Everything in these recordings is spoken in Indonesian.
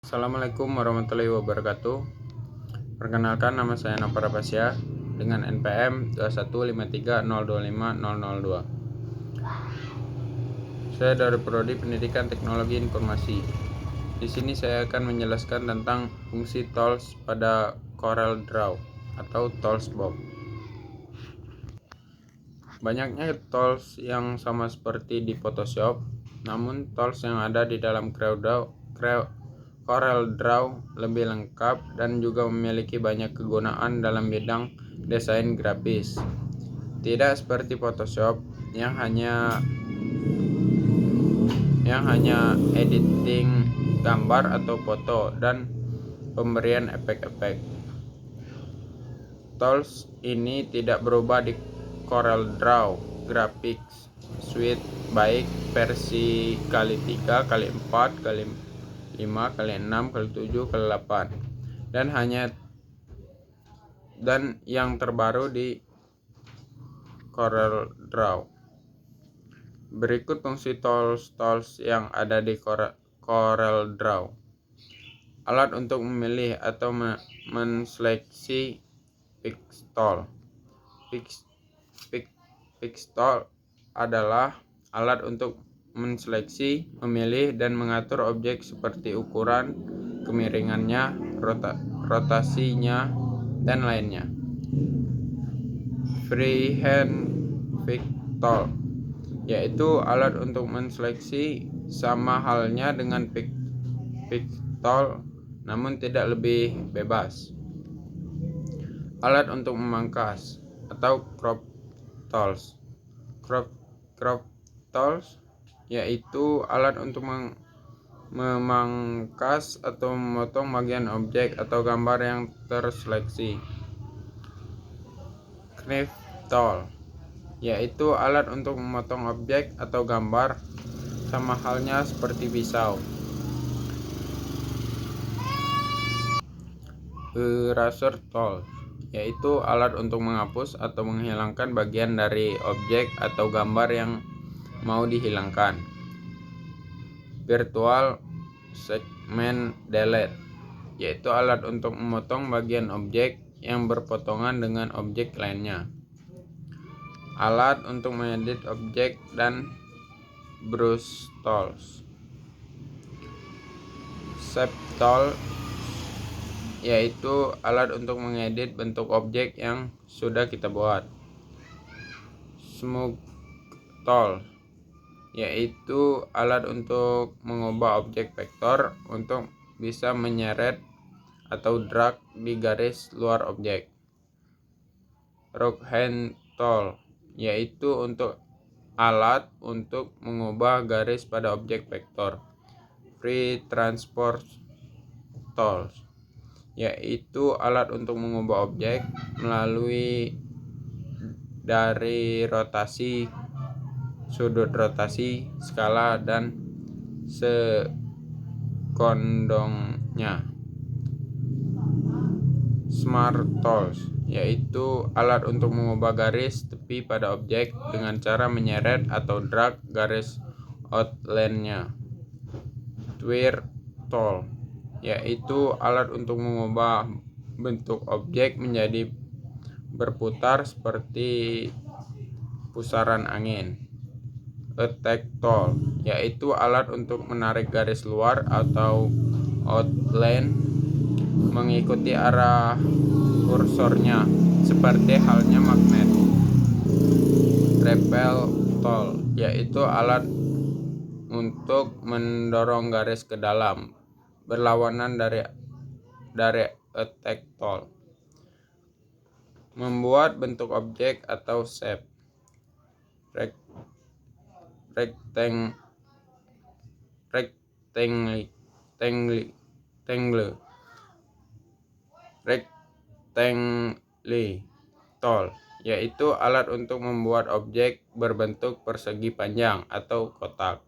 Assalamualaikum warahmatullahi wabarakatuh. Perkenalkan, nama saya Nopara Pasya dengan NPM 21530250002. Saya dari Prodi Pendidikan Teknologi Informasi. Di sini saya akan menjelaskan tentang fungsi tools pada CorelDRAW atau tools box. Banyaknya tools yang sama seperti di Photoshop, namun tools yang ada di dalam CorelDRAW lebih lengkap dan juga memiliki banyak kegunaan dalam bidang desain grafis. Tidak seperti Photoshop yang hanya editing gambar atau foto dan pemberian efek-efek. Tools ini tidak berubah di CorelDRAW Graphics Suite, baik versi x3, x4, x5, x6, x7, x8 dan yang terbaru di CorelDRAW. Berikut fungsi tools yang ada di CorelDRAW. Alat untuk memilih atau menseleksi pixel. Pixel adalah alat untuk menseleksi, memilih, dan mengatur objek seperti ukuran, kemiringannya, rotasinya, dan lainnya. Freehand pixel yaitu alat untuk menseleksi, sama halnya dengan pixel namun tidak lebih bebas. Alat untuk memangkas atau crop tools. Crop tools yaitu alat untuk memangkas atau memotong bagian objek atau gambar yang terseleksi. Knife tool yaitu alat untuk memotong objek atau gambar, sama halnya seperti pisau. Eraser tool yaitu alat untuk menghapus atau menghilangkan bagian dari objek atau gambar yang mau dihilangkan. Virtual segment delete yaitu alat untuk memotong bagian objek yang berpotongan dengan objek lainnya. Alat untuk mengedit objek dan brush tools. Shape tool yaitu alat untuk mengedit bentuk objek yang sudah kita buat. Smooth tool yaitu alat untuk mengubah objek vektor untuk bisa menyeret atau drag di garis luar objek. Rock hand tool yaitu alat untuk mengubah garis pada objek vektor. Free transform tools yaitu alat untuk mengubah objek melalui dari rotasi, sudut rotasi, skala, dan sekondongnya. Smart tools yaitu alat untuk mengubah garis tepi pada objek dengan cara menyeret atau drag garis outline-nya. Twirl tool yaitu alat untuk mengubah bentuk objek menjadi berputar seperti pusaran angin. Attack tool yaitu alat untuk menarik garis luar atau outline mengikuti arah kursornya seperti halnya magnet. Repel tool yaitu alat untuk mendorong garis ke dalam, berlawanan dari attack tool. Membuat bentuk objek atau shape. Rectangle tool yaitu alat untuk membuat objek berbentuk persegi panjang atau kotak.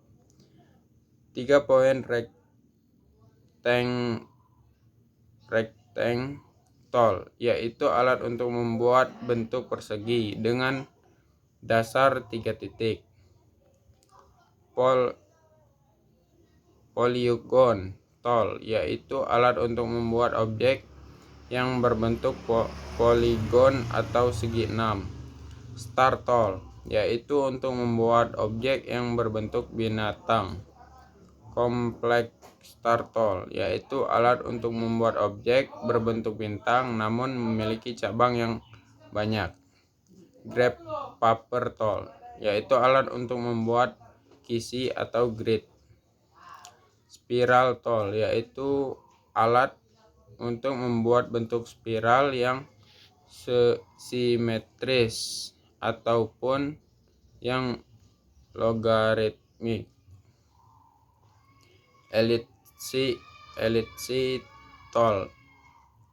3 poin rectangle tool yaitu alat untuk membuat bentuk persegi dengan dasar 3 titik. Polygon tool, yaitu alat untuk membuat objek yang berbentuk poligon atau segi enam. Star tool, yaitu untuk membuat objek yang berbentuk binatang. Complex star tool, yaitu alat untuk membuat objek berbentuk bintang namun memiliki cabang yang banyak. Graph paper tool, yaitu alat untuk membuat kisi atau grid. Spiral tool, yaitu alat untuk membuat bentuk spiral yang simetris ataupun yang logaritmik. Ellipse tool,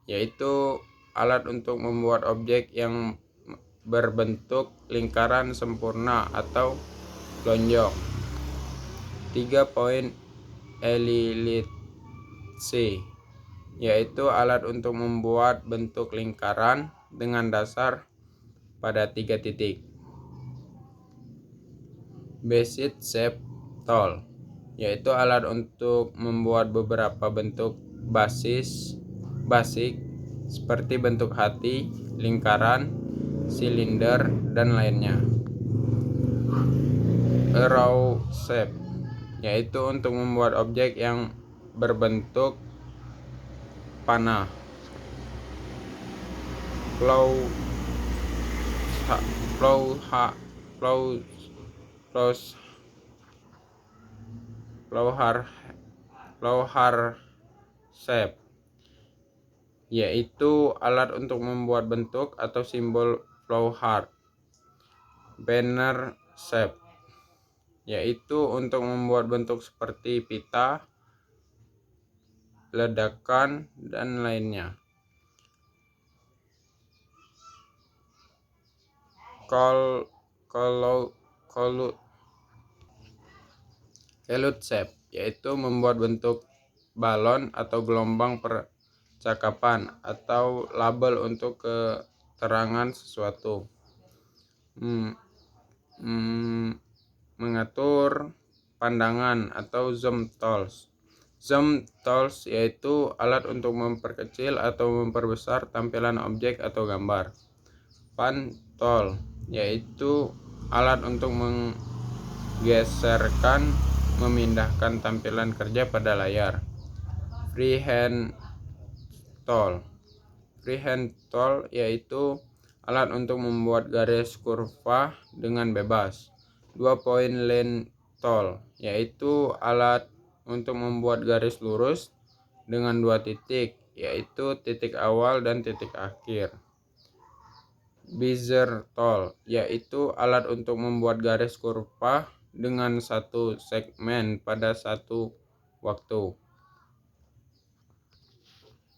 yaitu alat untuk membuat objek yang berbentuk lingkaran sempurna atau lonjong. 3 poin ellipse, yaitu alat untuk membuat bentuk lingkaran dengan dasar pada 3 titik. Basic shape tool, yaitu alat untuk membuat beberapa bentuk basic seperti bentuk hati, lingkaran, silinder, dan lainnya. Arrow shape, yaitu untuk membuat objek yang berbentuk panah. Flowchart shape, yaitu alat untuk membuat bentuk atau simbol flowchart. Banner shape, yaitu untuk membuat bentuk seperti pita, ledakan, dan lainnya. Colute shape, yaitu membuat bentuk balon atau gelombang percakapan atau label untuk keterangan sesuatu. Mengatur pandangan atau zoom tools. Zoom tools yaitu alat untuk memperkecil atau memperbesar tampilan objek atau gambar. Pan tool, yaitu alat untuk menggeserkan, memindahkan tampilan kerja pada layar. Freehand tool. Freehand tool yaitu alat untuk membuat garis kurva dengan bebas. 2 point line tool, yaitu alat untuk membuat garis lurus dengan 2 titik, yaitu titik awal dan titik akhir. Bezier tool, yaitu alat untuk membuat garis kurva dengan satu segmen pada satu waktu.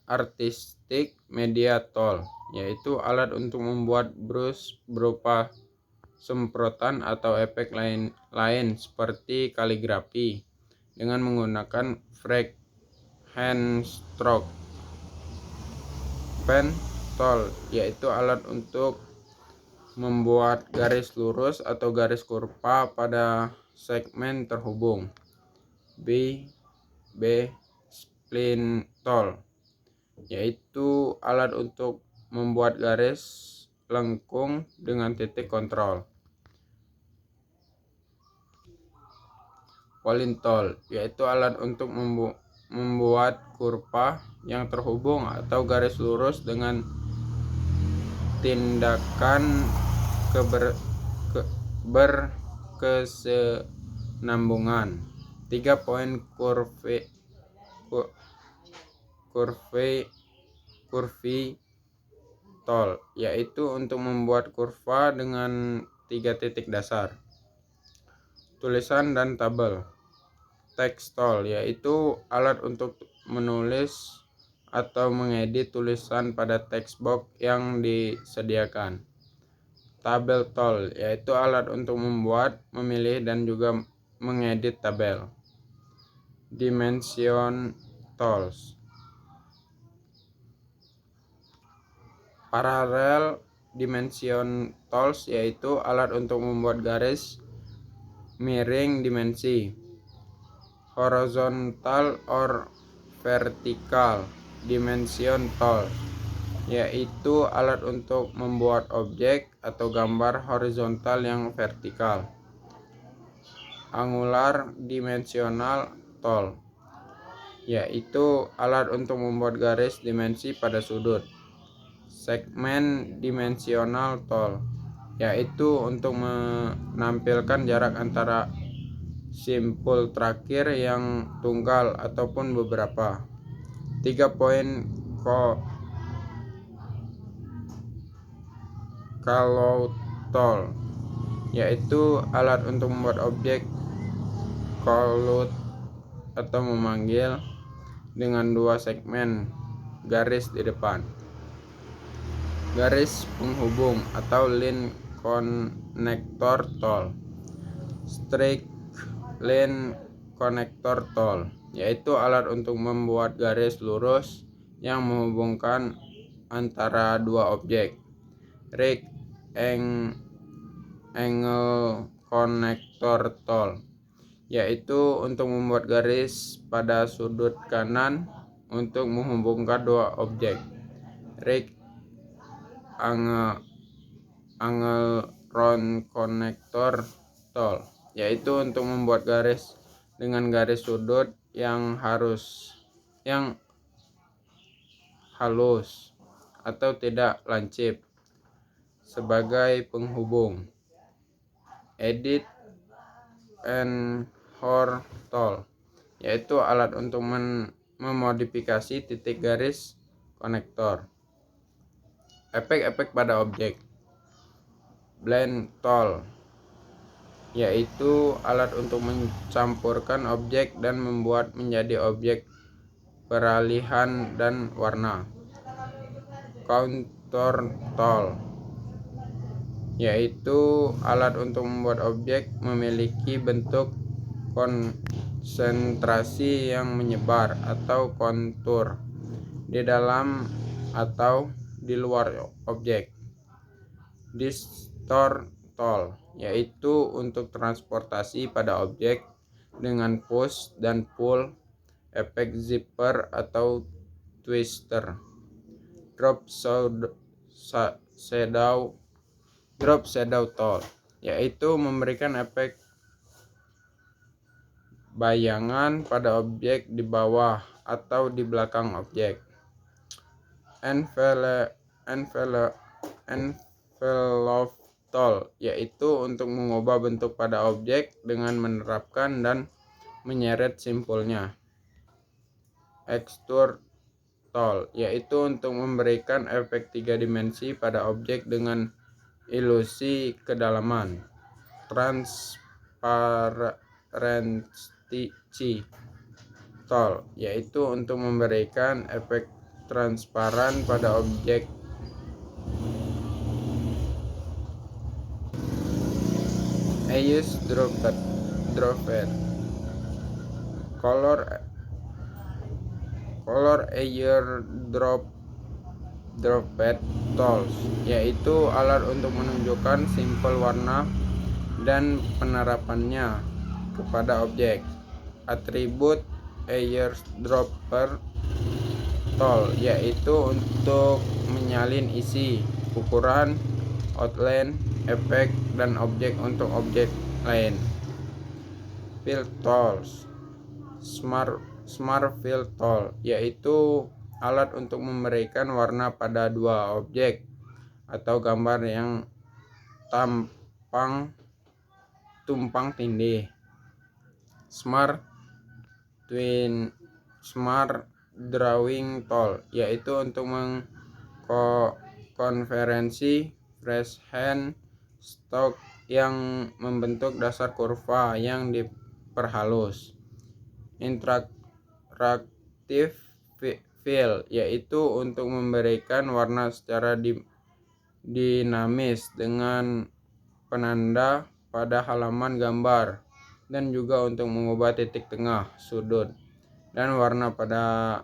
Artistic media tool, yaitu alat untuk membuat brush berupa semprotan atau efek lain seperti kaligrafi dengan menggunakan freehand stroke. Pen tool, yaitu alat untuk membuat garis lurus atau garis kurva pada segmen terhubung. B-spline tool, yaitu alat untuk membuat garis lengkung dengan titik kontrol. Polygon tool, yaitu alat untuk membuat kurva yang terhubung atau garis lurus dengan tindakan berkesinambungan. 3 poin curve tool, yaitu untuk membuat kurva dengan 3 titik dasar. Tulisan dan tabel. Text tool, yaitu alat untuk menulis atau mengedit tulisan pada text box yang disediakan. Tabel tool, yaitu alat untuk membuat, memilih, dan juga mengedit tabel. Dimension tools. Parallel dimension tools, yaitu alat untuk membuat garis miring dimensi. Horizontal or vertical dimension tool, yaitu alat untuk membuat objek atau gambar horizontal yang vertikal. Angular dimensional tool, yaitu alat untuk membuat garis dimensi pada sudut. Segment dimensional tool, yaitu untuk menampilkan jarak antara simpul terakhir yang tunggal ataupun beberapa. 3 poin callout tool, yaitu alat untuk membuat objek callout atau memanggil dengan 2 segmen garis di depan. Garis penghubung atau line connector tool. Straight line connector tool, yaitu alat untuk membuat garis lurus yang menghubungkan antara dua objek. Right angle connector tool, yaitu untuk membuat garis pada sudut kanan untuk menghubungkan dua objek. Right angle round connector tool, yaitu untuk membuat garis dengan garis sudut yang halus atau tidak lancip sebagai penghubung. Edit and hover tool, yaitu alat untuk memodifikasi titik garis konektor. Efek-efek pada objek. Blend tool, yaitu alat untuk mencampurkan objek dan membuat menjadi objek peralihan dan warna. Contour tool, yaitu alat untuk membuat objek memiliki bentuk konsentrasi yang menyebar atau kontur di dalam atau di luar objek. Distort tool, yaitu untuk transportasi pada objek dengan push dan pull, efek zipper atau twister. Drop shadow tool, yaitu memberikan efek bayangan pada objek di bawah atau di belakang objek. Envelope tool, yaitu untuk mengubah bentuk pada objek dengan menerapkan dan menyeret simpulnya. Extrude tool, yaitu untuk memberikan efek 3 dimensi pada objek dengan ilusi kedalaman. Transparency tool, yaitu untuk memberikan efek transparan pada objek. Use dropper color dropper tools, yaitu alat untuk menunjukkan simpel warna dan penerapannya kepada objek. Atribut airdropper tool, yaitu untuk menyalin isi, ukuran, outline, efek, dan objek untuk objek lain. Fill tools. Smart fill tool, yaitu alat untuk memberikan warna pada dua objek atau gambar yang tumpang tindih. Smart drawing tool, yaitu untuk mengkonversi freehand stroke yang membentuk dasar kurva yang diperhalus. Interactive fill, yaitu untuk memberikan warna secara dinamis dengan penanda pada halaman gambar, dan juga untuk mengubah titik tengah, sudut, dan warna pada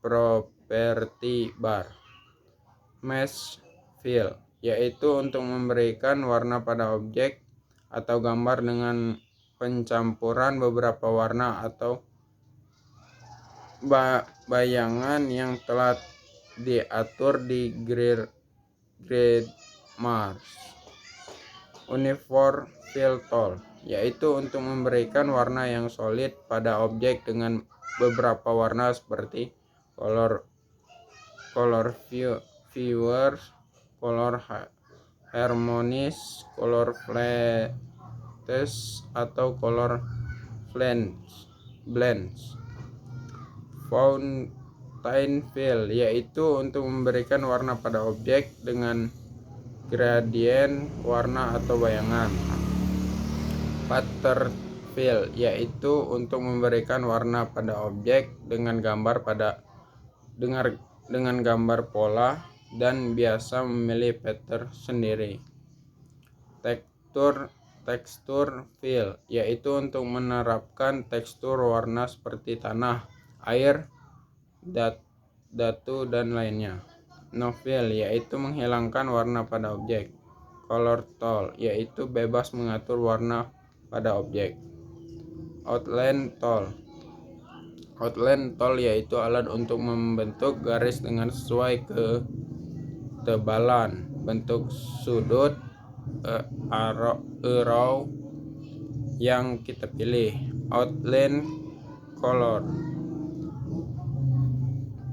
properti bar. Mesh fill, yaitu untuk memberikan warna pada objek atau gambar dengan pencampuran beberapa warna atau bayangan yang telah diatur di grid Mars. Uniform fill tool, yaitu untuk memberikan warna yang solid pada objek dengan beberapa warna seperti color viewer, color harmonies, color flattes, atau color blends. Fountain fill, yaitu untuk memberikan warna pada objek dengan gradien warna atau bayangan. Pattern fill, yaitu untuk memberikan warna pada objek dengan gambar pola dan biasa memilih pattern sendiri. Texture fill, yaitu untuk menerapkan tekstur warna seperti tanah, air, datu, dan lainnya. No fill, yaitu menghilangkan warna pada objek. Color tool, yaitu bebas mengatur warna pada objek. Outline tool, yaitu alat untuk membentuk garis dengan sesuai ketebalan, bentuk sudut, arrow yang kita pilih. Outline color,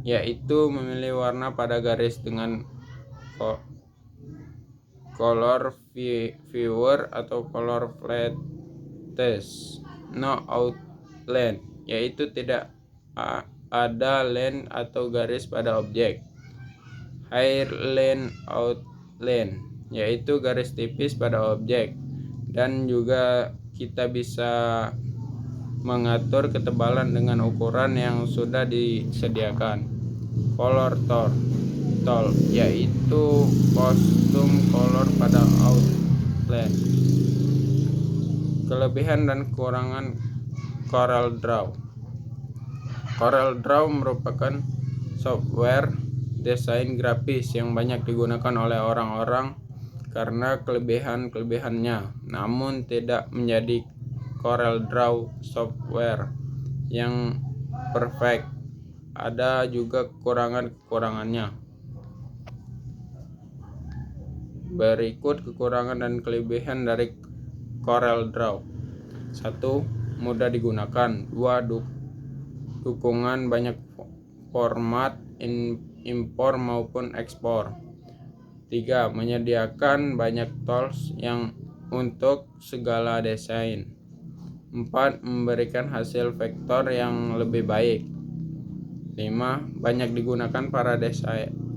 yaitu memilih warna pada garis dengan color viewer atau color flattes. No outline, yaitu tidak ada line atau garis pada objek. Hairline outline, yaitu garis tipis pada objek, dan juga kita bisa mengatur ketebalan dengan ukuran yang sudah disediakan. Color tool, yaitu kostum color pada outline. Kelebihan dan kekurangan CorelDRAW. CorelDRAW merupakan software desain grafis yang banyak digunakan oleh orang-orang karena kelebihannya, namun tidak menjadi CorelDRAW software yang perfect. Ada juga kekurangannya. Berikut kekurangan dan kelebihan dari CorelDRAW. 1. Mudah digunakan. 2. Dukungan banyak format impor maupun ekspor. 3. Menyediakan banyak tools yang untuk segala desain. 4. Memberikan hasil vektor yang lebih baik. 5. Banyak digunakan para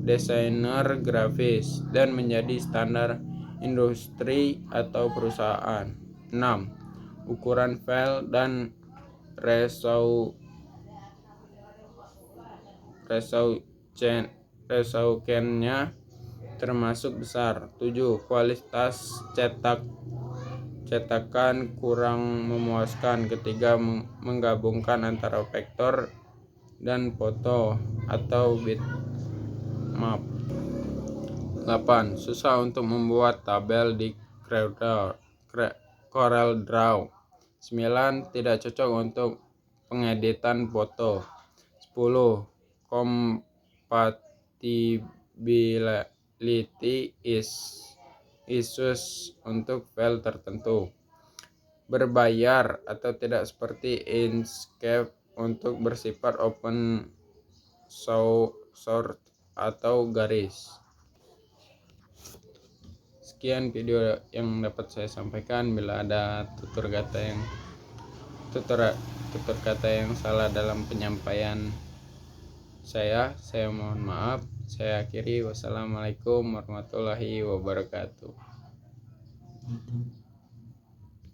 desainer grafis dan menjadi standar industri atau perusahaan. 6. Ukuran file dan resolusinya termasuk besar. 7. Kualitas cetakan kurang memuaskan ketika menggabungkan antara vektor dan foto atau bitmap. 8. Susah untuk membuat tabel di CorelDRAW. 9. Tidak cocok untuk pengeditan foto. 10. Compatibility issues untuk file tertentu. Berbayar atau tidak seperti Inkscape untuk bersifat open source atau garis. Sekian video yang dapat saya sampaikan. Bila ada tutur kata yang salah dalam penyampaian saya mohon maaf. Saya akhiri. Wassalamualaikum warahmatullahi wabarakatuh.